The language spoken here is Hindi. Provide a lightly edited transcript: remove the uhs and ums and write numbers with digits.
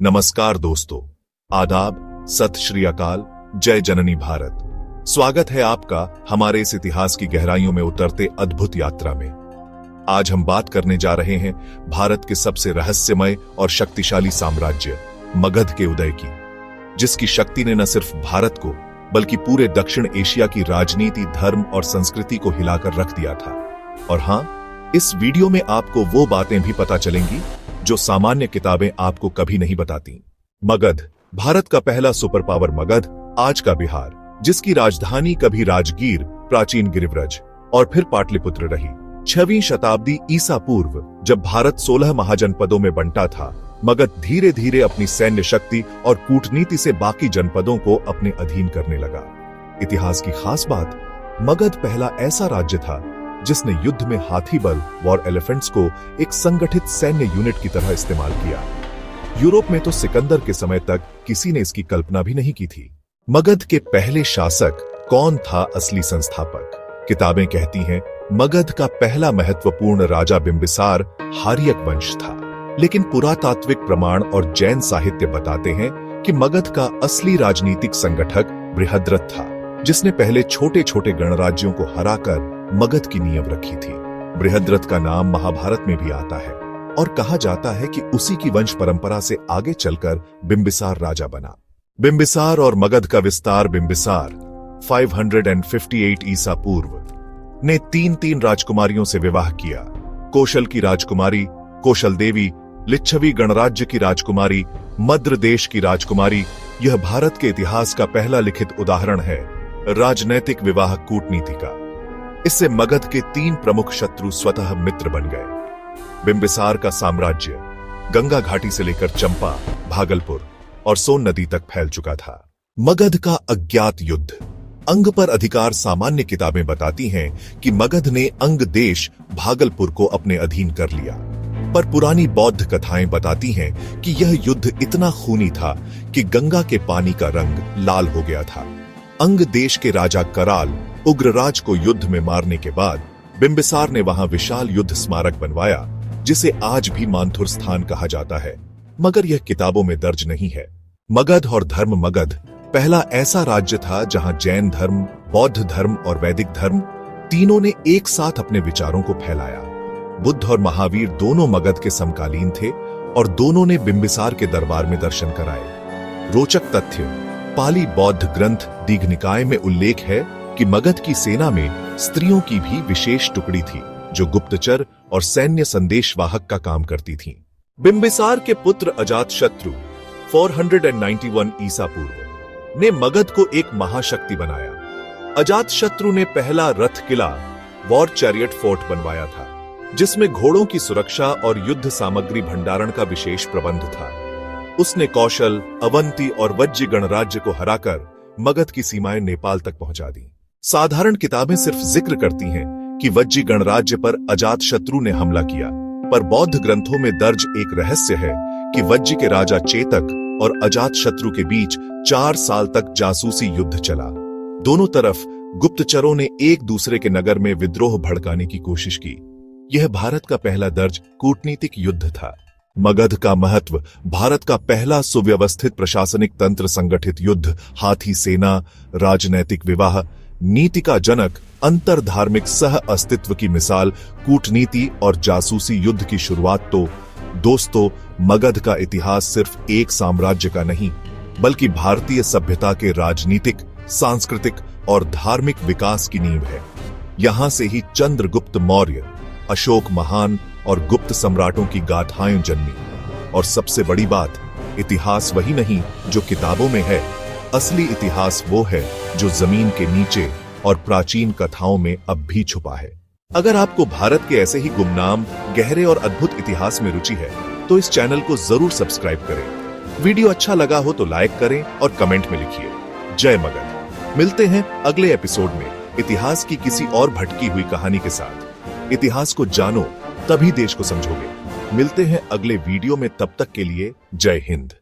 नमस्कार दोस्तों, आदाब, सत श्री अकाल, जय जननी भारत। स्वागत है आपका हमारे इस इतिहास की गहराइयों में उतरते अद्भुत यात्रा में। आज हम बात करने जा रहे हैं भारत के सबसे रहस्यमय और शक्तिशाली साम्राज्य मगध के उदय की, जिसकी शक्ति ने न सिर्फ भारत को बल्कि पूरे दक्षिण एशिया की राजनीति, धर्म और संस्कृति को हिलाकर रख दिया था। और हां, इस वीडियो में आपको वो बातें भी पता चलेंगी जो सामान्य किताबें आपको कभी नहीं बताती। मगध, भारत का पहला सुपर पावर मगध, आज का बिहार, जिसकी राजधानी कभी राजगीर, प्राचीन गिरिव्रज और फिर पाटलिपुत्र रही। 6वीं शताब्दी ईसा पूर्व, जब भारत 16 महाजनपदों में बंटा था, मगध धीरे धीरे अपनी सैन्य शक्ति और कूटनीति से बाकी जनपदों को अपने अधीन करने लगा। इतिहास की खास बात, मगध पहला ऐसा राज्य था जिसने युद्ध में हाथी बल, वॉर एलिफेंट्स को एक संगठित सैन्य यूनिट की तरह इस्तेमाल किया। यूरोप में तो सिकंदर के समय तक किसी ने इसकी कल्पना भी नहीं की थी। मगध के पहले शासक कौन था? असली संस्थापक किताबें कहती हैं मगध का पहला महत्वपूर्ण राजा बिंबिसार हार्यक वंश था, लेकिन पुरातात्विक प्रमाण और जैन साहित्य बताते हैं कि मगध का असली राजनीतिक संगठक बृहद्रथ था, जिसने पहले छोटे छोटे गणराज्यों को हराकर मगध की नींव रखी थी। बृहद्रथ का नाम महाभारत में भी आता है और कहा जाता है कि उसी की वंश परंपरा से आगे चलकर बिंबिसार राजा बना। बिंबिसार और मगध का विस्तार। बिंबिसार 558 ईसा पूर्व ने तीन राजकुमारियों से विवाह किया। कौशल की राजकुमारी कौशल देवी, लिच्छवी गणराज्य की राजकुमारी मद्र देश की राजकुमारी। यह भारत के इतिहास का पहला लिखित उदाहरण है राजनैतिक विवाह कूटनीति का। इससे मगध के 3 प्रमुख शत्रु स्वतः मित्र बन गए। बिंबिसार का साम्राज्य गंगा घाटी से लेकर चंपा, भागलपुर और सोन नदी तक फैल चुका था। मगध का अज्ञात युद्ध। अंग पर अधिकार। सामान्य किताबें बताती हैं कि मगध ने अंग देश भागलपुर को अपने अधीन कर लिया, पर पुरानी बौद्ध कथाएं बताती हैं कि यह युद्ध इतना खूनी था कि गंगा के पानी का रंग लाल हो गया था। अंग देश के राजा कराल उग्रराज को युद्ध में मारने के बाद बिंबिसार ने वहां विशाल युद्ध स्मारक बनवाया, जिसे आज भी मानथुर स्थान कहा जाता है, मगर यह किताबों में दर्ज नहीं है। मगध और धर्म। मगध पहला ऐसा राज्य था जहां जैन धर्म, बौद्ध धर्म और वैदिक धर्म तीनों ने एक साथ अपने विचारों को फैलाया। बुद्ध और महावीर दोनों मगध के समकालीन थे और दोनों ने बिंबिसार के दरबार में दर्शन कराए। रोचक तथ्य, पाली बौद्ध ग्रंथ दीघनिकाय में उल्लेख है कि मगध की सेना में स्त्रियों की भी विशेष टुकड़ी थी जो गुप्तचर और सैन्य संदेशवाहक का काम करती थीं। बिंबिसार के पुत्र अजातशत्रु 491 ईसा पूर्व ने मगध को एक महाशक्ति बनाया। अजातशत्रु ने पहला रथ किला वॉर चैरियट फोर्ट बनवाया था, जिसमें घोड़ों की सुरक्षा और युद्ध सामग्री भंडारण का विशेष प्रबंध था। उसने कौशल, अवंती और वज्जी गणराज्य को हराकर मगध की सीमाएं नेपाल तक पहुंचा दी। साधारण किताबें सिर्फ जिक्र करती हैं कि वज्जी गणराज्य पर अजातशत्रु ने हमला किया, पर बौद्ध ग्रंथों में दर्ज एक रहस्य है कि वज्जी के राजा चेतक और अजातशत्रु के बीच 4 साल तक जासूसी युद्ध चला। दोनों तरफ गुप्तचरों ने एक दूसरे के नगर में विद्रोह भड़काने की कोशिश की। यह भारत का पहला दर्ज कूटनीतिक युद्ध था। मगध का महत्व। भारत का पहला सुव्यवस्थित प्रशासनिक तंत्र, संगठित युद्ध, हाथी सेना, राजनैतिक विवाह, नीति का जनक, अंतर धार्मिक सह अस्तित्व की मिसाल, कूटनीति और जासूसी युद्ध की शुरुआत। तो दोस्तों, मगध का इतिहास सिर्फ एक साम्राज्य का नहीं, बल्कि भारतीय सभ्यता के राजनीतिक, सांस्कृतिक और धार्मिक विकास की नींव है। यहां से ही चंद्रगुप्त मौर्य, अशोक महान और गुप्त सम्राटों की गाथाएं जन्मी। और सबसे बड़ी बात, इतिहास वही नहीं जो किताबों में है, असली इतिहास वो है जो जमीन के नीचे और प्राचीन कथाओं में अब भी छुपा है। अगर आपको भारत के ऐसे ही गुमनाम, गहरे और अद्भुत इतिहास में रुचि है, तो इस चैनल को जरूर सब्सक्राइब करें। वीडियो अच्छा लगा हो तो लाइक करें और कमेंट में लिखिए जय मगध। मिलते हैं अगले एपिसोड में इतिहास की किसी और भटकी हुई कहानी के साथ। इतिहास को जानो, तभी देश को समझोगे। मिलते हैं अगले वीडियो में, तब तक के लिए जय हिंद।